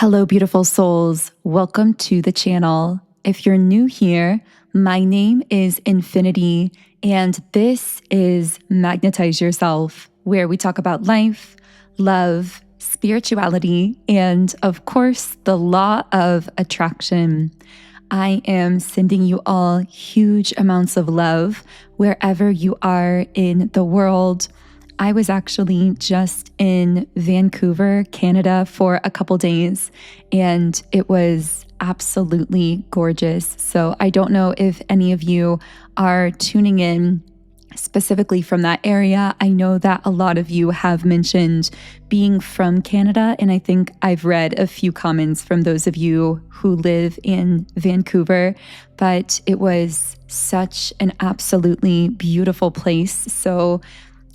Hello, beautiful souls. Welcome to the channel. If you're new here, my name is Infinity, and this is Magnetize Yourself, where we talk about life, love, spirituality, and of course, the law of attraction. I am sending you all huge amounts of love wherever you are in the world. I was actually just in Vancouver, Canada for a couple days, and it was absolutely gorgeous. So I don't know if any of you are tuning in specifically from that area. I know that a lot of you have mentioned being from Canada, and I think I've read a few comments from those of you who live in Vancouver, but it was such an absolutely beautiful place. So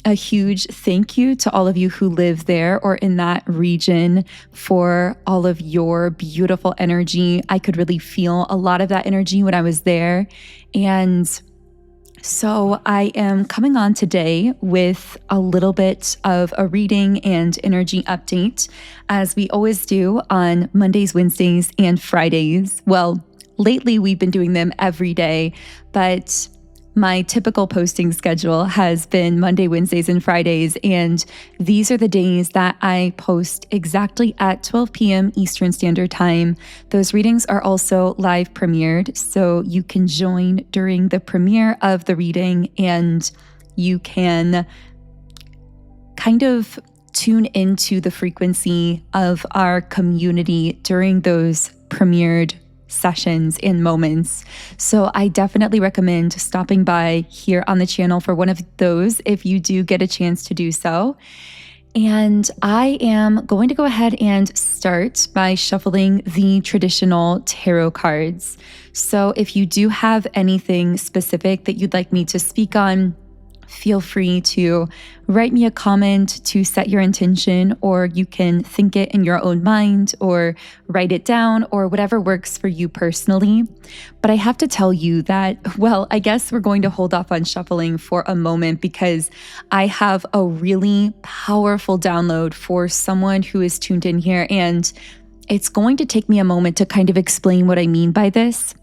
a huge thank you to all of you who live there or in that region for all of your beautiful energy. I could really feel a lot of that energy when I was there. And so I am coming on today with a little bit of a reading and energy update, as we always do on Mondays, Wednesdays, and Fridays. Well, lately we've been doing them every day, but my typical posting schedule has been Monday, Wednesdays, and Fridays, and these are the days that I post exactly at 12 p.m. Eastern Standard Time. Those readings are also live premiered, so you can join during the premiere of the reading, and you can kind of tune into the frequency of our community during those premiered sessions and moments. So I definitely recommend stopping by here on the channel for one of those if you do get a chance to do so. And I am going to go ahead and start by shuffling the traditional tarot cards. So if you do have anything specific that you'd like me to speak on, feel free to write me a comment to set your intention, or you can think it in your own mind or write it down, or whatever works for you personally. But I have to tell you that, well, I guess we're going to hold off on shuffling for a moment because I have a really powerful download for someone who is tuned in here, and it's going to take me a moment to kind of explain what I mean by this.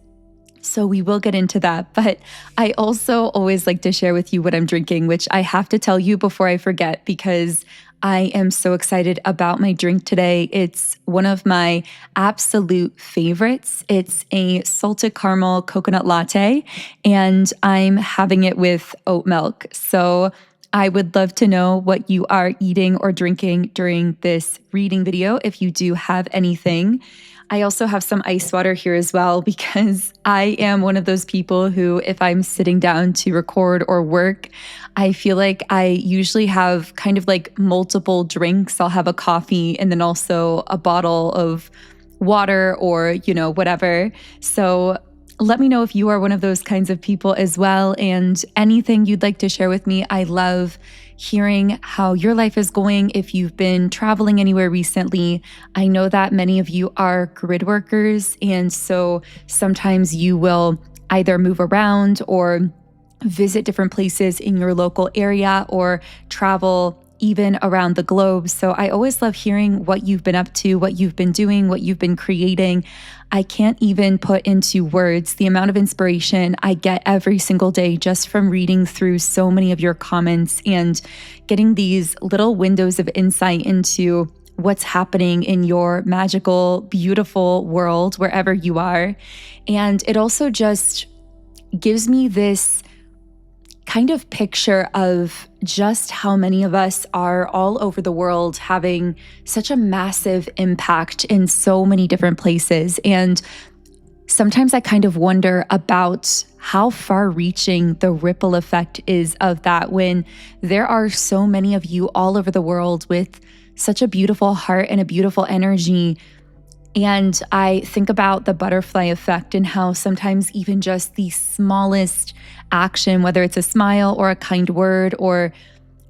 So we will get into that, but I also always like to share with you what I'm drinking, which I have to tell you before I forget because I am so excited about my drink today. It's one of my absolute favorites. It's a salted caramel coconut latte, and I'm having it with oat milk. So I would love to know what you are eating or drinking during this reading video if you do have anything. I also have some ice water here as well because I am one of those people who, if I'm sitting down to record or work, I feel like I usually have kind of like multiple drinks. I'll have a coffee and then also a bottle of water or, whatever. So let me know if you are one of those kinds of people as well, and anything you'd like to share with me. I love hearing how your life is going. If you've been traveling anywhere recently, I know that many of you are grid workers, and so sometimes you will either move around or visit different places in your local area or travel even around the globe. So I always love hearing what you've been up to, what you've been doing, what you've been creating. I can't even put into words the amount of inspiration I get every single day just from reading through so many of your comments and getting these little windows of insight into what's happening in your magical, beautiful world, wherever you are. And it also just gives me this kind of picture of just how many of us are all over the world having such a massive impact in so many different places. And sometimes I kind of wonder about how far-reaching the ripple effect is of that when there are so many of you all over the world with such a beautiful heart and a beautiful energy. And I think about the butterfly effect and how sometimes even just the smallest action, whether it's a smile or a kind word or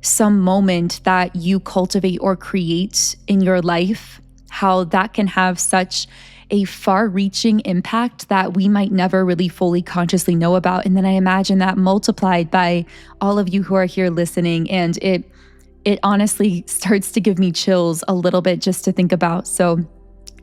some moment that you cultivate or create in your life, how that can have such a far-reaching impact that we might never really fully consciously know about. And then I imagine that multiplied by all of you who are here listening, and it honestly starts to give me chills a little bit just to think about. So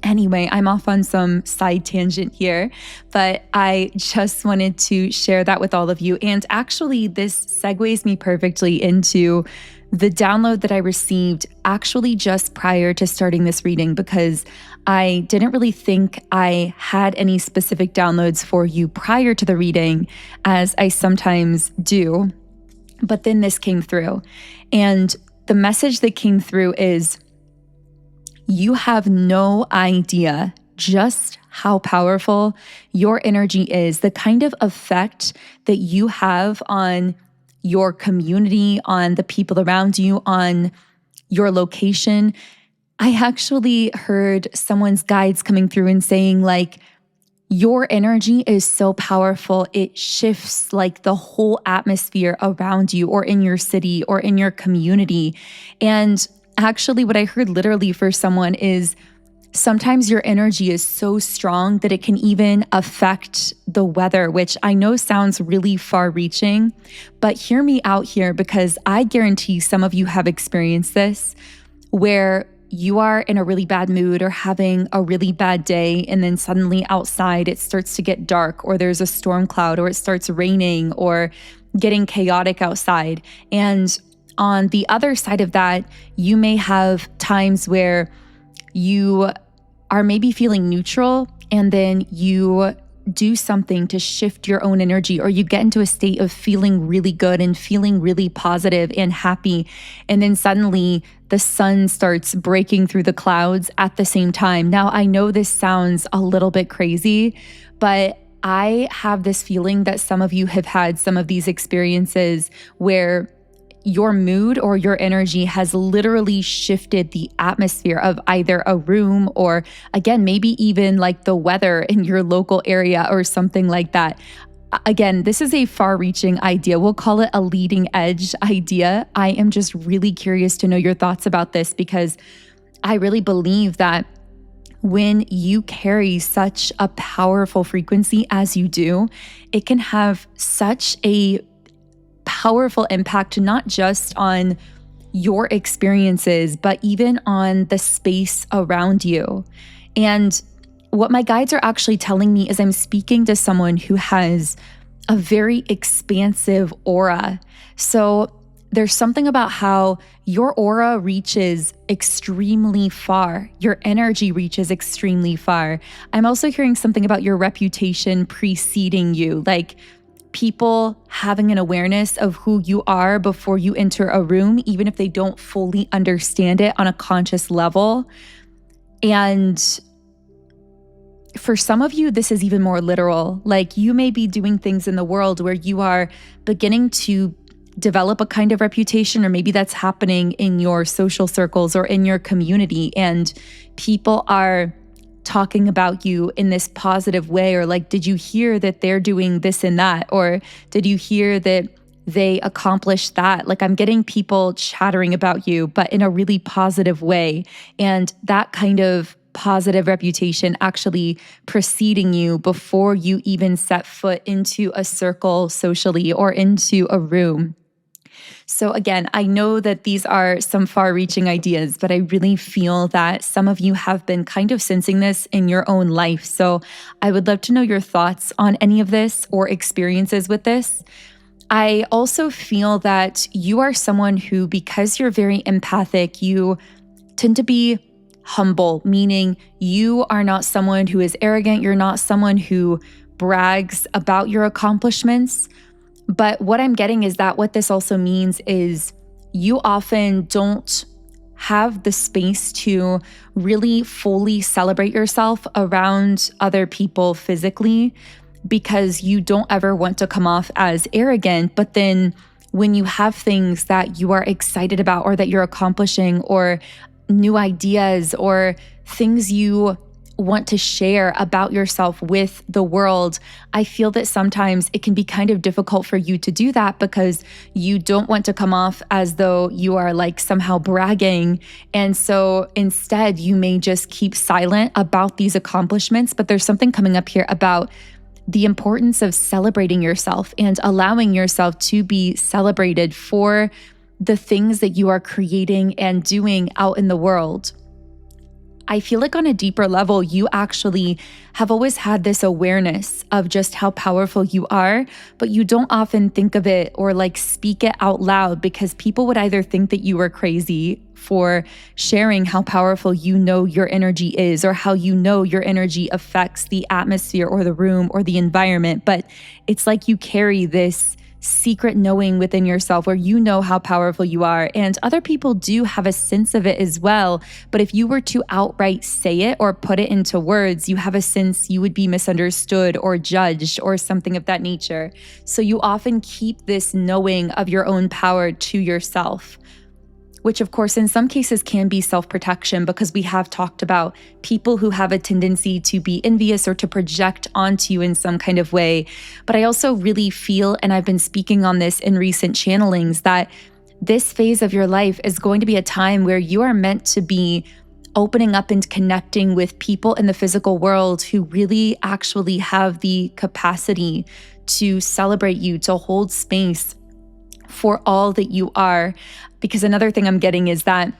Anyway, I'm off on some side tangent here, but I just wanted to share that with all of you. And actually, this segues me perfectly into the download that I received actually just prior to starting this reading, because I didn't really think I had any specific downloads for you prior to the reading, as I sometimes do. But then this came through. And the message that came through is, you have no idea just how powerful your energy is, the kind of effect that you have on your community, on the people around you, on your location. I actually heard someone's guides coming through and saying, like, your energy is so powerful, it shifts like the whole atmosphere around you or in your city or in your community. And actually, what I heard literally for someone is, sometimes your energy is so strong that it can even affect the weather, which I know sounds really far-reaching, but hear me out here, because I guarantee some of you have experienced this, where you are in a really bad mood or having a really bad day, and then suddenly outside it starts to get dark, or there's a storm cloud, or it starts raining or getting chaotic outside. And on the other side of that, you may have times where you are maybe feeling neutral, and then you do something to shift your own energy, or you get into a state of feeling really good and feeling really positive and happy. And then suddenly the sun starts breaking through the clouds at the same time. Now, I know this sounds a little bit crazy, but I have this feeling that some of you have had some of these experiences where your mood or your energy has literally shifted the atmosphere of either a room, or again, maybe even like the weather in your local area or something like that. Again, this is a far-reaching idea. We'll call it a leading edge idea. I am just really curious to know your thoughts about this, because I really believe that when you carry such a powerful frequency as you do, it can have such a powerful impact, not just on your experiences, but even on the space around you. And what my guides are actually telling me is, I'm speaking to someone who has a very expansive aura. So there's something about how your aura reaches extremely far. Your energy reaches extremely far. I'm also hearing something about your reputation preceding you, like people having an awareness of who you are before you enter a room, even if they don't fully understand it on a conscious level. And for some of you, this is even more literal. Like, you may be doing things in the world where you are beginning to develop a kind of reputation, or maybe that's happening in your social circles or in your community, and people are talking about you in this positive way, or like, did you hear that they're doing this and that? Or did you hear that they accomplished that? Like, I'm getting people chattering about you, but in a really positive way. And that kind of positive reputation actually preceding you before you even set foot into a circle socially or into a room. So again, I know that these are some far-reaching ideas, but I really feel that some of you have been kind of sensing this in your own life. So I would love to know your thoughts on any of this or experiences with this. I also feel that you are someone who, because you're very empathic, you tend to be humble, meaning you are not someone who is arrogant. You're not someone who brags about your accomplishments. But what I'm getting is that what this also means is you often don't have the space to really fully celebrate yourself around other people physically, because you don't ever want to come off as arrogant. But then when you have things that you are excited about, or that you're accomplishing, or new ideas, or things you want to share about yourself with the world, I feel that sometimes it can be kind of difficult for you to do that, because you don't want to come off as though you are like somehow bragging. And so instead, you may just keep silent about these accomplishments. But there's something coming up here about the importance of celebrating yourself and allowing yourself to be celebrated for the things that you are creating and doing out in the world. I feel like on a deeper level, you actually have always had this awareness of just how powerful you are, but you don't often think of it or like speak it out loud because people would either think that you were crazy for sharing how powerful you know your energy is or how you know your energy affects the atmosphere or the room or the environment. But it's like you carry this secret knowing within yourself where you know how powerful you are. And other people do have a sense of it as well. But if you were to outright say it or put it into words, you have a sense you would be misunderstood or judged or something of that nature. So you often keep this knowing of your own power to yourself, which of course in some cases can be self-protection because we have talked about people who have a tendency to be envious or to project onto you in some kind of way. But I also really feel, and I've been speaking on this in recent channelings, that this phase of your life is going to be a time where you are meant to be opening up and connecting with people in the physical world who really actually have the capacity to celebrate you, to hold space for all that you are. Because another thing I'm getting is that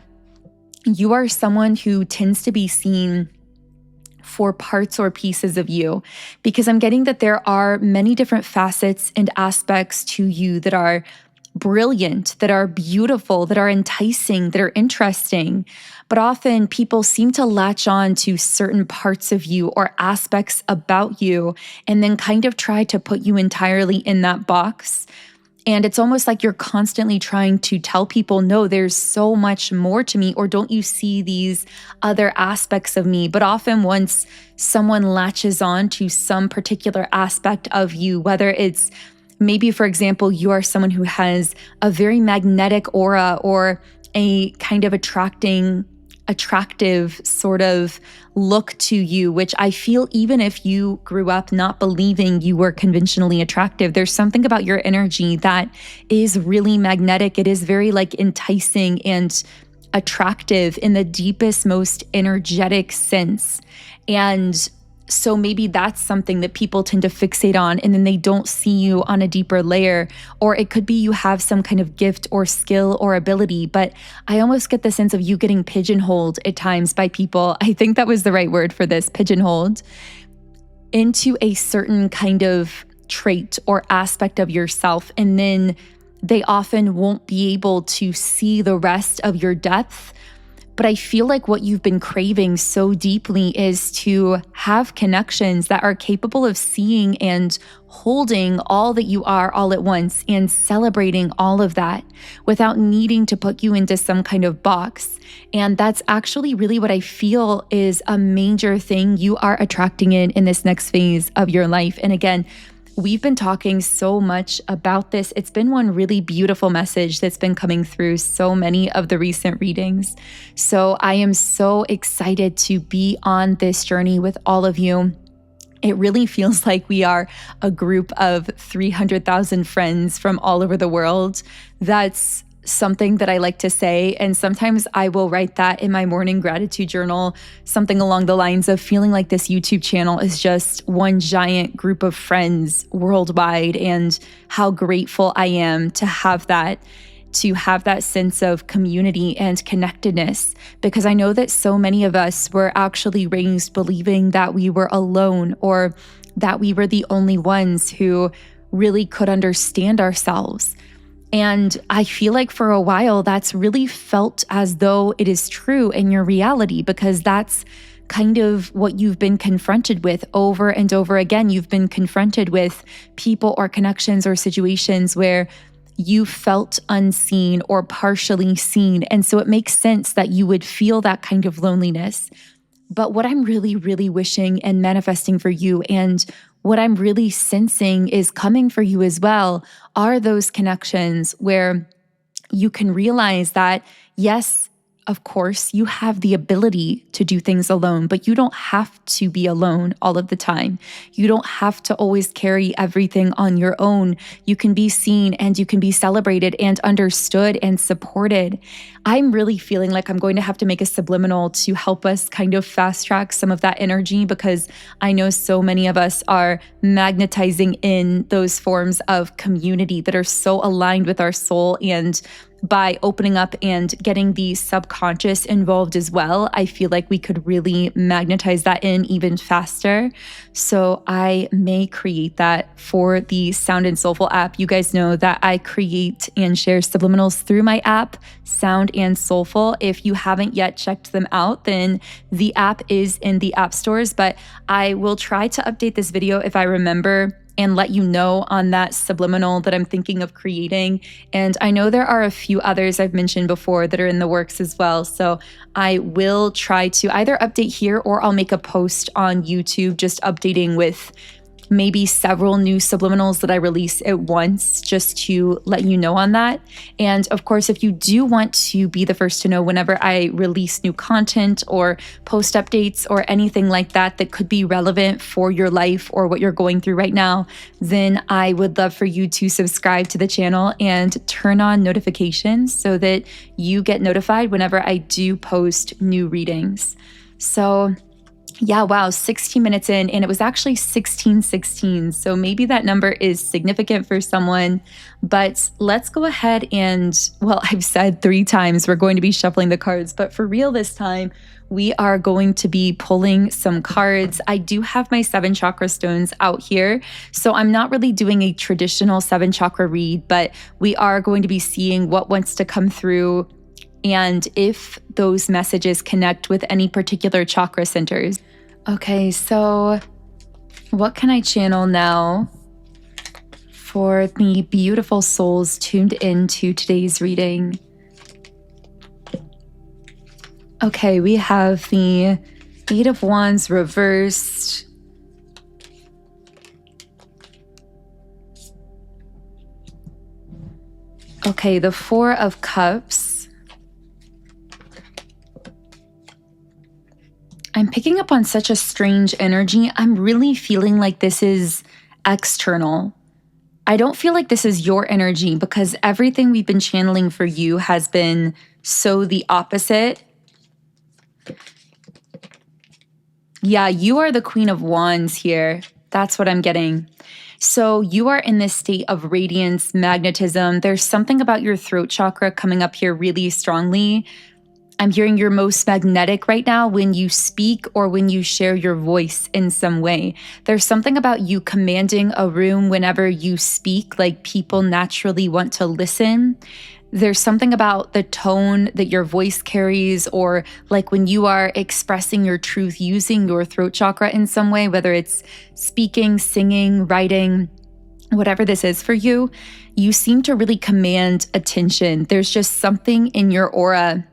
you are someone who tends to be seen for parts or pieces of you, because I'm getting that there are many different facets and aspects to you that are brilliant, that are beautiful, that are enticing, that are interesting. But often people seem to latch on to certain parts of you or aspects about you and then kind of try to put you entirely in that box. And it's almost like you're constantly trying to tell people, no, there's so much more to me, or don't you see these other aspects of me? But often once someone latches on to some particular aspect of you, whether it's maybe, for example, you are someone who has a very magnetic aura or a kind of attractive sort of look to you, which I feel even if you grew up not believing you were conventionally attractive, there's something about your energy that is really magnetic. It is very like enticing and attractive in the deepest, most energetic sense. And so maybe that's something that people tend to fixate on, and then they don't see you on a deeper layer. Or it could be you have some kind of gift or skill or ability, but I almost get the sense of you getting pigeonholed at times by people. I think that was the right word for this, pigeonholed, into a certain kind of trait or aspect of yourself. And then they often won't be able to see the rest of your depth. But I feel like what you've been craving so deeply is to have connections that are capable of seeing and holding all that you are all at once and celebrating all of that without needing to put you into some kind of box. And that's actually really what I feel is a major thing you are attracting in this next phase of your life. And again, we've been talking so much about this. It's been one really beautiful message that's been coming through so many of the recent readings. So I am so excited to be on this journey with all of you. It really feels like we are a group of 300,000 friends from all over the world. That's something that I like to say. And sometimes I will write that in my morning gratitude journal, something along the lines of feeling like this YouTube channel is just one giant group of friends worldwide, and how grateful I am to have that sense of community and connectedness, because I know that so many of us were actually raised believing that we were alone or that we were the only ones who really could understand ourselves. And I feel like for a while, that's really felt as though it is true in your reality, because that's kind of what you've been confronted with over and over again. You've been confronted with people or connections or situations where you felt unseen or partially seen. And so it makes sense that you would feel that kind of loneliness. But what I'm really, really wishing and manifesting for you, and what I'm really sensing is coming for you as well, are those connections where you can realize that, yes, of course, you have the ability to do things alone, but you don't have to be alone all of the time. You don't have to always carry everything on your own. You can be seen and you can be celebrated and understood and supported. I'm really feeling like I'm going to have to make a subliminal to help us kind of fast track some of that energy, because I know so many of us are magnetizing in those forms of community that are so aligned with our soul and by opening up and getting the subconscious involved as well, I feel like we could really magnetize that in even faster. So I may create that for the Sound and Soulful app. You guys know that I create and share subliminals through my app, Sound and Soulful. If you haven't yet checked them out, then the app is in the app stores, but I will try to update this video if I remember and let you know on that subliminal that I'm thinking of creating. And I know there are a few others I've mentioned before that are in the works as well. So I will try to either update here or I'll make a post on YouTube just updating with maybe several new subliminals that I release at once, just to let you know on that. And of course, if you do want to be the first to know whenever I release new content or post updates or anything like that that could be relevant for your life or what you're going through right now, then I would love for you to subscribe to the channel and turn on notifications so that you get notified whenever I do post new readings. So yeah, wow, 16 minutes in, and it was actually 1616. So maybe that number is significant for someone, but let's go ahead and, well, I've said 3 times we're going to be shuffling the cards, but for real this time, we are going to be pulling some cards. I do have my 7 chakra stones out here, so I'm not really doing a traditional 7 chakra read, but we are going to be seeing what wants to come through and if those messages connect with any particular chakra centers. Okay, so what can I channel now for the beautiful souls tuned into today's reading? Okay, we have the 8 of Wands reversed. Okay, the 4 of Cups. I'm picking up on such a strange energy. I'm really feeling like this is external. I don't feel like this is your energy because everything we've been channeling for you has been so the opposite. Yeah, you are the Queen of Wands here. That's what I'm getting. So you are in this state of radiance, magnetism. There's something about your throat chakra coming up here really strongly. I'm hearing you're most magnetic right now when you speak or when you share your voice in some way. There's something about you commanding a room whenever you speak, like people naturally want to listen. There's something about the tone that your voice carries, or like when you are expressing your truth using your throat chakra in some way, whether it's speaking, singing, writing, whatever this is for you, you seem to really command attention. There's just something in your aura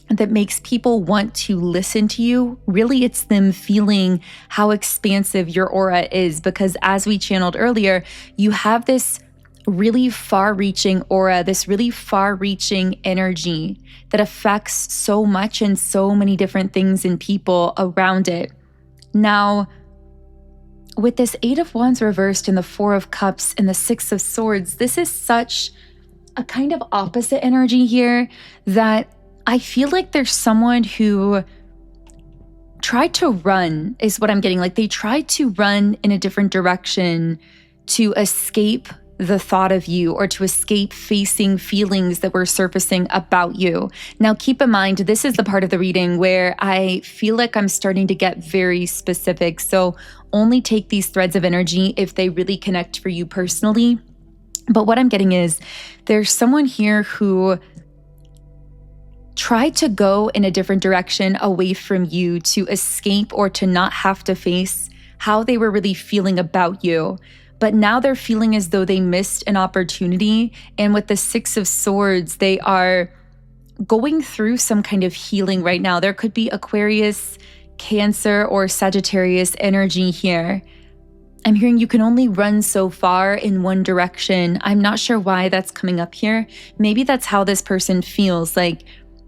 that makes people want to listen to you. Really, it's them feeling how expansive your aura is, because as we channeled earlier, you have this really far-reaching aura, this really far-reaching energy that affects so much and so many different things and people around it. Now, with this 8 of Wands reversed and the 4 of Cups and the 6 of Swords, this is such a kind of opposite energy here that I feel like there's someone who tried to run, is what I'm getting. Like they tried to run in a different direction to escape the thought of you or to escape facing feelings that were surfacing about you. Now, keep in mind, this is the part of the reading where I feel like I'm starting to get very specific. So only take these threads of energy if they really connect for you personally. But what I'm getting is there's someone here who tried to go in a different direction away from you to escape or to not have to face how they were really feeling about you. But now they're feeling as though they missed an opportunity. And with the 6 of Swords, they are going through some kind of healing right now. There could be Aquarius, Cancer, or Sagittarius energy here. I'm hearing you can only run so far in one direction. I'm not sure why that's coming up here. Maybe that's how this person feels. Like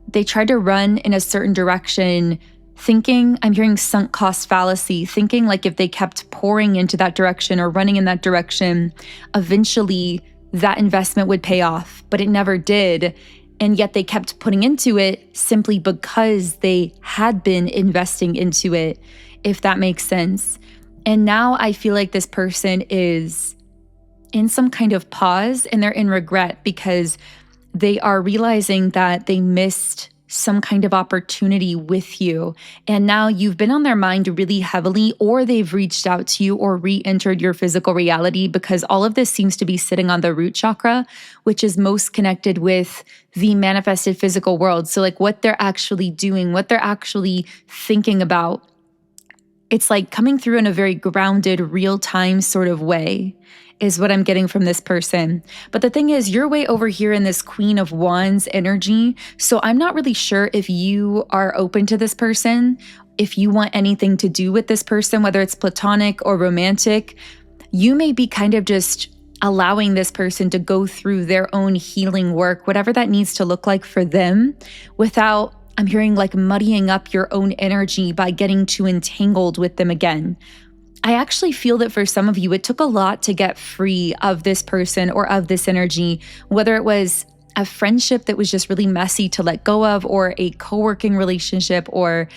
they tried to run in a certain direction, thinking, I'm hearing sunk cost fallacy, thinking like if they kept pouring into that direction or running in that direction, eventually that investment would pay off, but it never did. And yet they kept putting into it simply because they had been investing into it, if that makes sense. And now I feel like this person is in some kind of pause and they're in regret because they are realizing that they missed some kind of opportunity with you. And now you've been on their mind really heavily, or they've reached out to you or re-entered your physical reality, because all of this seems to be sitting on the root chakra, which is most connected with the manifested physical world. So like what they're actually doing, what they're actually thinking about. It's like coming through in a very grounded, real-time sort of way is what I'm getting from this person. But the thing is, you're way over here in this Queen of Wands energy. So I'm not really sure if you are open to this person, if you want anything to do with this person, whether it's platonic or romantic. You may be kind of just allowing this person to go through their own healing work, whatever that needs to look like for them, without, I'm hearing, like muddying up your own energy by getting too entangled with them again. I actually feel that for some of you, it took a lot to get free of this person or of this energy, whether it was a friendship that was just really messy to let go of, or a co-working relationship, or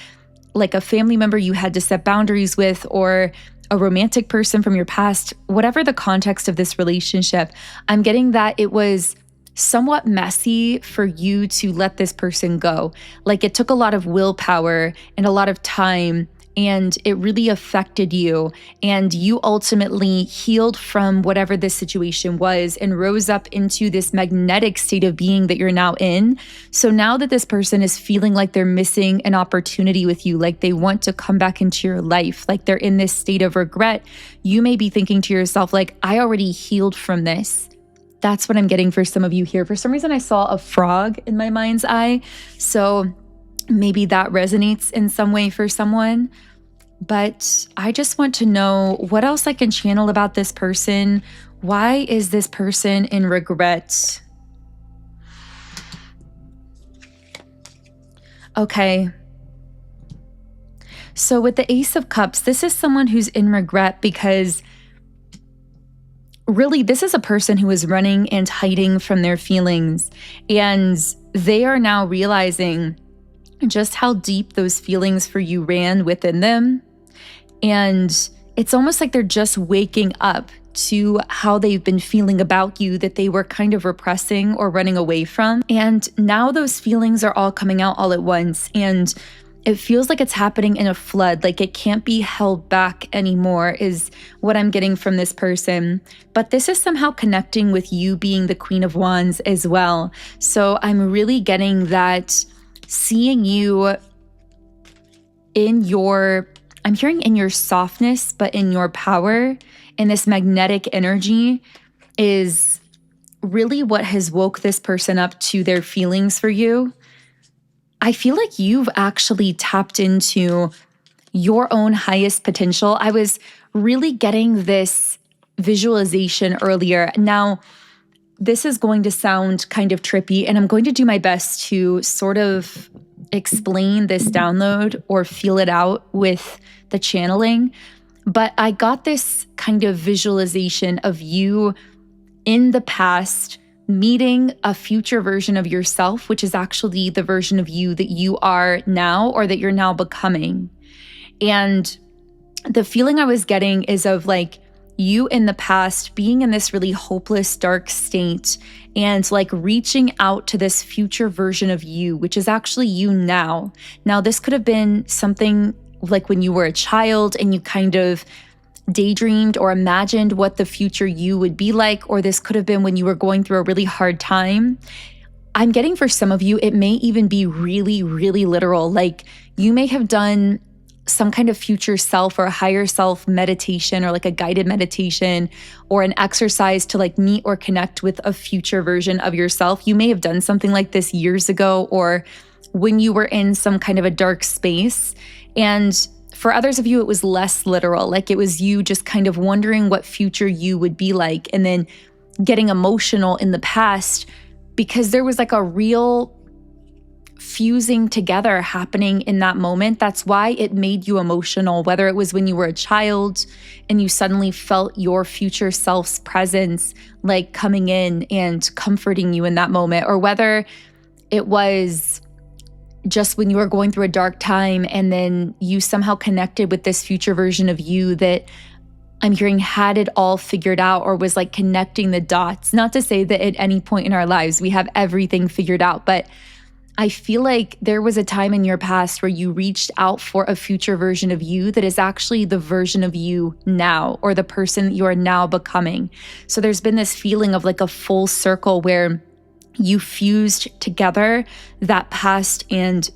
like a family member you had to set boundaries with, or a romantic person from your past. Whatever the context of this relationship, I'm getting that it was somewhat messy for you to let this person go. Like it took a lot of willpower and a lot of time, and it really affected you. And you ultimately healed from whatever this situation was and rose up into this magnetic state of being that you're now in. So now that this person is feeling like they're missing an opportunity with you, like they want to come back into your life, like they're in this state of regret, you may be thinking to yourself, like, I already healed from this. That's what I'm getting for some of you here. For some reason, I saw a frog in my mind's eye. So maybe that resonates in some way for someone. But I just want to know what else I can channel about this person. Why is this person in regret? Okay. So with the Ace of Cups, this is someone who's in regret because really, this is a person who is running and hiding from their feelings, and they are now realizing just how deep those feelings for you ran within them. And it's almost like they're just waking up to how they've been feeling about you that they were kind of repressing or running away from. And now those feelings are all coming out all at once. And it feels like it's happening in a flood, like it can't be held back anymore, is what I'm getting from this person. But this is somehow connecting with you being the Queen of Wands as well. So I'm really getting that, seeing you in your, I'm hearing in your softness, but in your power, in this magnetic energy, is really what has woke this person up to their feelings for you. I feel like you've actually tapped into your own highest potential. I was really getting this visualization earlier. Now, this is going to sound kind of trippy, and I'm going to do my best to sort of explain this download or feel it out with the channeling. But I got this kind of visualization of you in the past meeting a future version of yourself, which is actually the version of you that you are now, or that you're now becoming. And the feeling I was getting is of like you in the past being in this really hopeless, dark state, and like reaching out to this future version of you, which is actually you now. Now, this could have been something like when you were a child and you kind of daydreamed or imagined what the future you would be like, or this could have been when you were going through a really hard time. I'm getting for some of you, it may even be really, really literal. Like you may have done some kind of future self or higher self meditation, or like a guided meditation, or an exercise to like meet or connect with a future version of yourself. You may have done something like this years ago, or when you were in some kind of a dark space. And for others of you, it was less literal. Like it was you just kind of wondering what future you would be like, and then getting emotional in the past because there was like a real fusing together happening in that moment. That's why it made you emotional, whether it was when you were a child and you suddenly felt your future self's presence like coming in and comforting you in that moment, or whether it was just when you were going through a dark time and then you somehow connected with this future version of you that I'm hearing had it all figured out or was like connecting the dots. Not to say that at any point in our lives we have everything figured out, but I feel like there was a time in your past where you reached out for a future version of you that is actually the version of you now, or the person that you are now becoming. So there's been this feeling of like a full circle where you fused together that past and,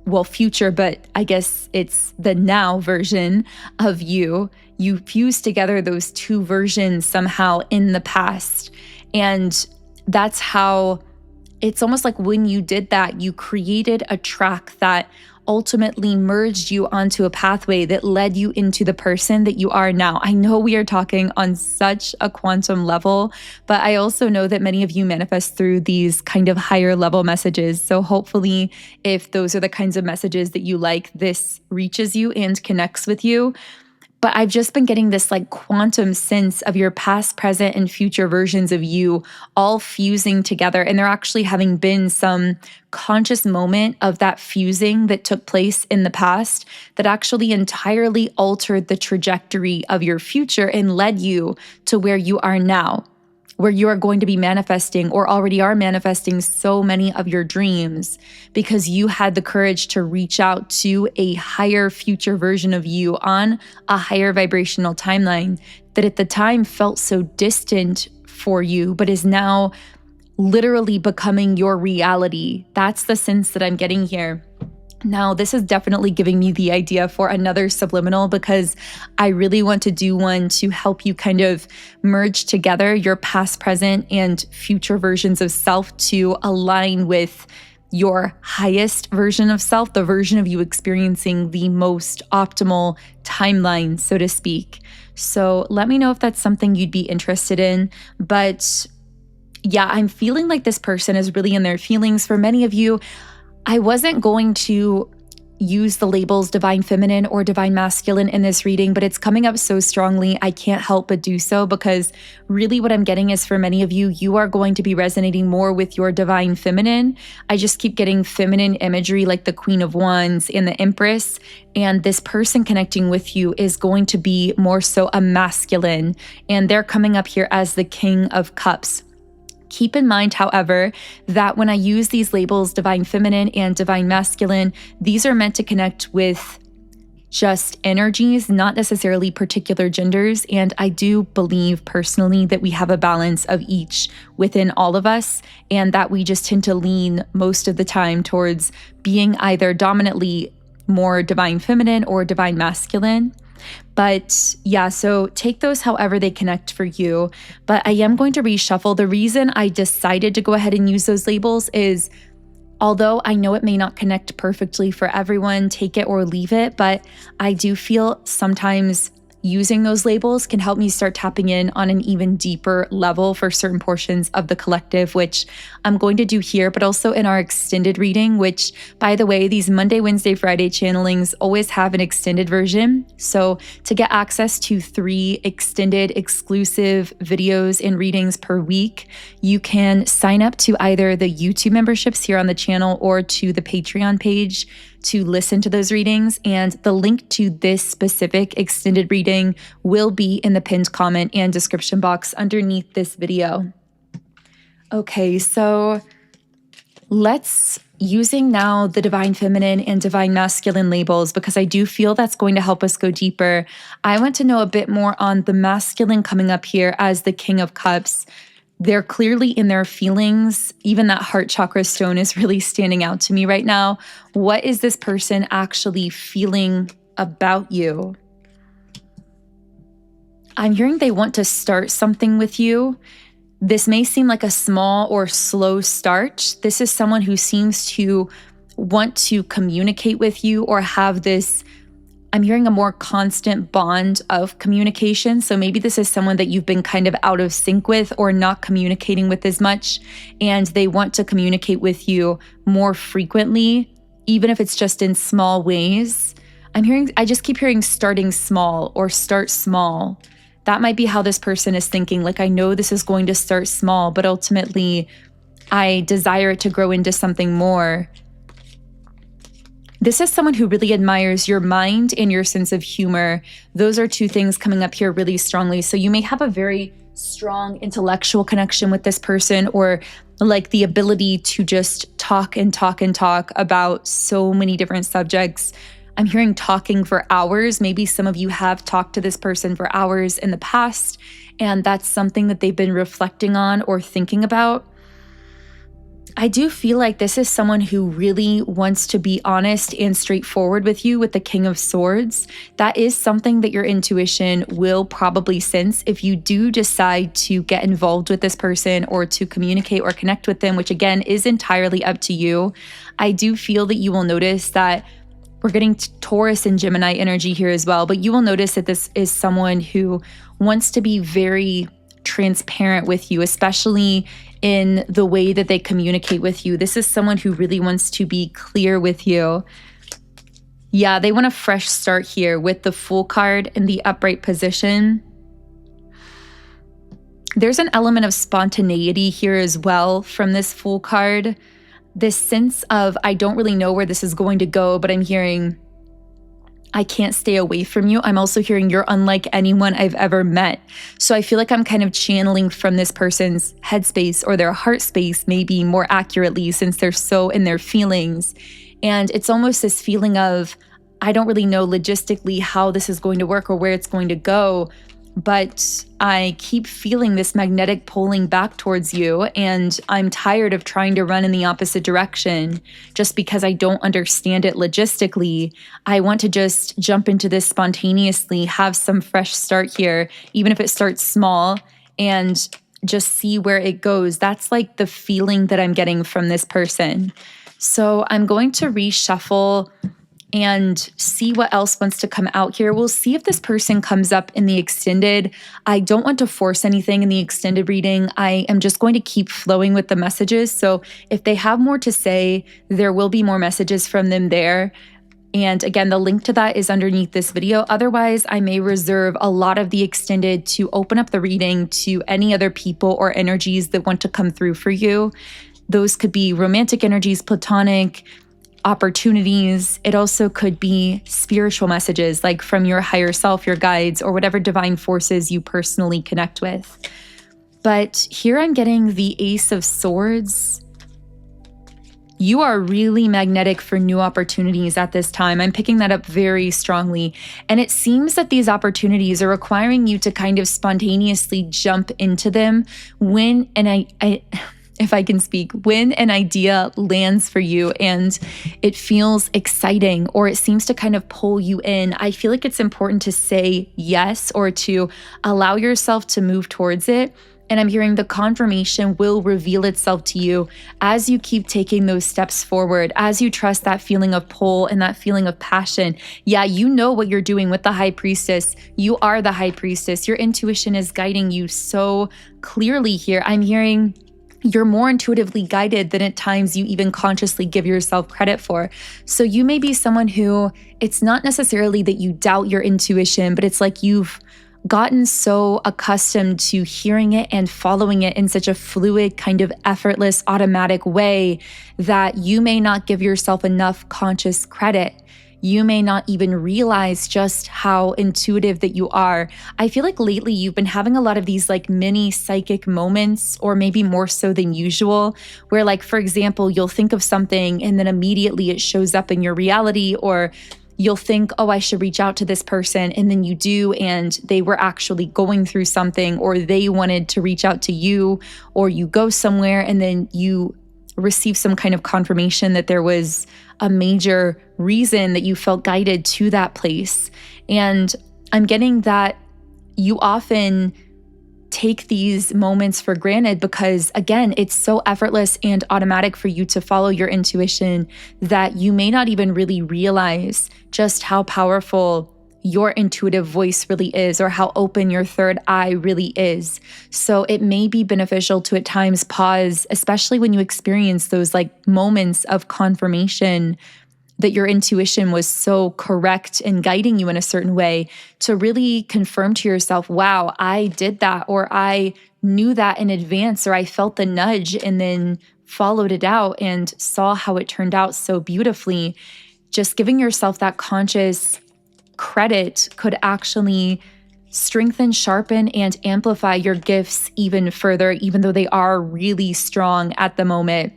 well, future, but I guess it's the now version of you. You fused together those two versions somehow in the past. And that's how it's almost like when you did that, you created a track that ultimately merged you onto a pathway that led you into the person that you are now. I know we are talking on such a quantum level, but I also know that many of you manifest through these kind of higher level messages. So hopefully, if those are the kinds of messages that you like, this reaches you and connects with you. But I've just been getting this like quantum sense of your past, present, and future versions of you all fusing together. And there actually having been some conscious moment of that fusing that took place in the past that actually entirely altered the trajectory of your future and led you to where you are now, where you are going to be manifesting or already are manifesting so many of your dreams because you had the courage to reach out to a higher future version of you on a higher vibrational timeline that at the time felt so distant for you, but is now literally becoming your reality. That's the sense that I'm getting here. Now, this is definitely giving me the idea for another subliminal because I really want to do one to help you kind of merge together your past, present, and future versions of self to align with your highest version of self, the version of you experiencing the most optimal timeline, so to speak. So let me know if that's something you'd be interested in. But yeah, I'm feeling like this person is really in their feelings. For many of you, I wasn't going to use the labels divine feminine or divine masculine in this reading, but it's coming up so strongly, I can't help but do so because really what I'm getting is for many of you, you are going to be resonating more with your divine feminine. I just keep getting feminine imagery like the Queen of Wands and the Empress, and this person connecting with you is going to be more so a masculine, and they're coming up here as the King of Cups. Keep in mind, however, that when I use these labels, divine feminine and divine masculine, these are meant to connect with just energies, not necessarily particular genders. And I do believe personally that we have a balance of each within all of us, and that we just tend to lean most of the time towards being either dominantly more divine feminine or divine masculine. But yeah, so take those however they connect for you. But I am going to reshuffle. The reason I decided to go ahead and use those labels is, although I know it may not connect perfectly for everyone, take it or leave it, but I do feel sometimes using those labels can help me start tapping in on an even deeper level for certain portions of the collective, which I'm going to do here, but also in our extended reading, which, by the way, these Monday, Wednesday, Friday channelings always have an extended version. So to get access to 3 extended exclusive videos and readings per week, you can sign up to either the YouTube memberships here on the channel or to the Patreon page to listen to those readings. And the link to this specific extended reading will be in the pinned comment and description box underneath this video. Okay, so let's using now the divine feminine and divine masculine labels, because I do feel that's going to help us go deeper. I want to know a bit more on the masculine coming up here as the King of Cups. They're clearly in their feelings. Even that heart chakra stone is really standing out to me right now. What is this person actually feeling about you? I'm hearing they want to start something with you. This may seem like a small or slow start. This is someone who seems to want to communicate with you or have this, I'm hearing a more constant bond of communication. So maybe this is someone that you've been kind of out of sync with or not communicating with as much, and they want to communicate with you more frequently, even if it's just in small ways. I just keep hearing starting small or start small. That might be how this person is thinking. Like, I know this is going to start small, but ultimately I desire it to grow into something more. This is someone who really admires your mind and your sense of humor. Those are two things coming up here really strongly. So you may have a very strong intellectual connection with this person, or like the ability to just talk and talk and talk about so many different subjects. I'm hearing talking for hours. Maybe some of you have talked to this person for hours in the past, and that's something that they've been reflecting on or thinking about. I do feel like this is someone who really wants to be honest and straightforward with you with the King of Swords. That is something that your intuition will probably sense if you do decide to get involved with this person or to communicate or connect with them, which again is entirely up to you. I do feel that you will notice that we're getting Taurus and Gemini energy here as well, but you will notice that this is someone who wants to be very transparent with you, especially in the way that they communicate with you. This is someone who really wants to be clear with you. Yeah, they want a fresh start here with the Fool card in the upright position. There's an element of spontaneity here as well from this Fool card. This sense of, I don't really know where this is going to go, but I'm hearing, I can't stay away from you. I'm also hearing you're unlike anyone I've ever met. So I feel like I'm kind of channeling from this person's headspace or their heart space, maybe more accurately, since they're so in their feelings. And it's almost this feeling of, I don't really know logistically how this is going to work or where it's going to go, but I keep feeling this magnetic pulling back towards you, and I'm tired of trying to run in the opposite direction just because I don't understand it logistically. I want to just jump into this spontaneously, have some fresh start here, even if it starts small, and just see where it goes. That's like the feeling that I'm getting from this person. So I'm going to reshuffle and see what else wants to come out here. We'll see if this person comes up in the extended. I don't want to force anything in the extended reading. I am just going to keep flowing with the messages. So if they have more to say, there will be more messages from them there. And again, the link to that is underneath this video. Otherwise, I may reserve a lot of the extended to open up the reading to any other people or energies that want to come through for you. Those could be romantic energies, platonic, opportunities. It also could be spiritual messages, like from your higher self, your guides, or whatever divine forces you personally connect with. But here I'm getting the Ace of Swords. You are really magnetic for new opportunities at this time. I'm picking that up very strongly. And it seems that these opportunities are requiring you to kind of spontaneously jump into them when, and if I can speak, when an idea lands for you and it feels exciting or it seems to kind of pull you in, I feel like it's important to say yes or to allow yourself to move towards it. And I'm hearing the confirmation will reveal itself to you as you keep taking those steps forward, as you trust that feeling of pull and that feeling of passion. Yeah, you know what you're doing with the High Priestess. You are the High Priestess. Your intuition is guiding you so clearly here. I'm hearing you're more intuitively guided than at times you even consciously give yourself credit for. So you may be someone who, it's not necessarily that you doubt your intuition, but it's like you've gotten so accustomed to hearing it and following it in such a fluid, kind of effortless, automatic way that you may not give yourself enough conscious credit. You may not even realize just how intuitive that you are. I feel like lately you've been having a lot of these like mini psychic moments, or maybe more so than usual, where like, for example, you'll think of something and then immediately it shows up in your reality, or you'll think, oh, I should reach out to this person. And then you do, and they were actually going through something, or they wanted to reach out to you, or you go somewhere and then you receive some kind of confirmation that there was a major reason that you felt guided to that place. And I'm getting that you often take these moments for granted because, again, it's so effortless and automatic for you to follow your intuition that you may not even really realize just how powerful your intuitive voice really is, or how open your third eye really is. So it may be beneficial to at times pause, especially when you experience those like moments of confirmation that your intuition was so correct in guiding you in a certain way, to really confirm to yourself, wow, I did that, or I knew that in advance, or I felt the nudge and then followed it out and saw how it turned out so beautifully. just giving yourself that conscious credit could actually strengthen, sharpen, and amplify your gifts even further, even though they are really strong at the moment.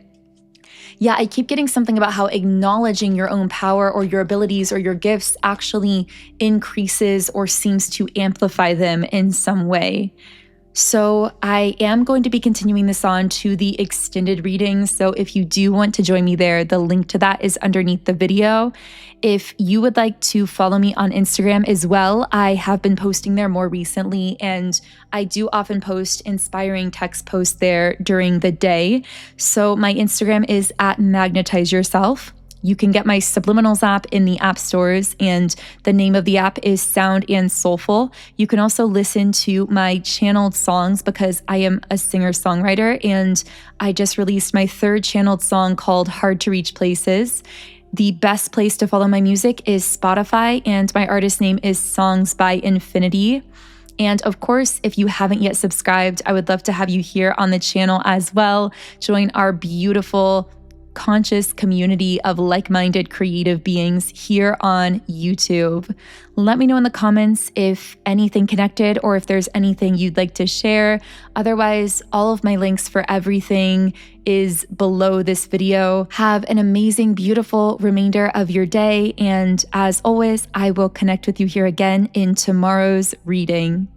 Yeah, I keep getting something about how acknowledging your own power or your abilities or your gifts actually increases or seems to amplify them in some way. So I am going to be continuing this on to the extended readings. So if you do want to join me there, the link to that is underneath the video. If you would like to follow me on Instagram as well, I have been posting there more recently, and I do often post inspiring text posts there during the day. So my Instagram is at Magnetize Yourself. You can get my Subliminals app in the app stores, and the name of the app is Sound and Soulful. You can also listen to my channeled songs because I am a singer-songwriter, and I just released my 3rd channeled song called Hard to Reach Places. The best place to follow my music is Spotify, and my artist name is Songs by Infinity. And of course, if you haven't yet subscribed, I would love to have you here on the channel as well. Join our beautiful conscious community of like-minded creative beings here on YouTube. Let me know in the comments if anything connected or if there's anything you'd like to share. Otherwise, all of my links for everything is below this video. Have an amazing, beautiful remainder of your day. And as always, I will connect with you here again in tomorrow's reading.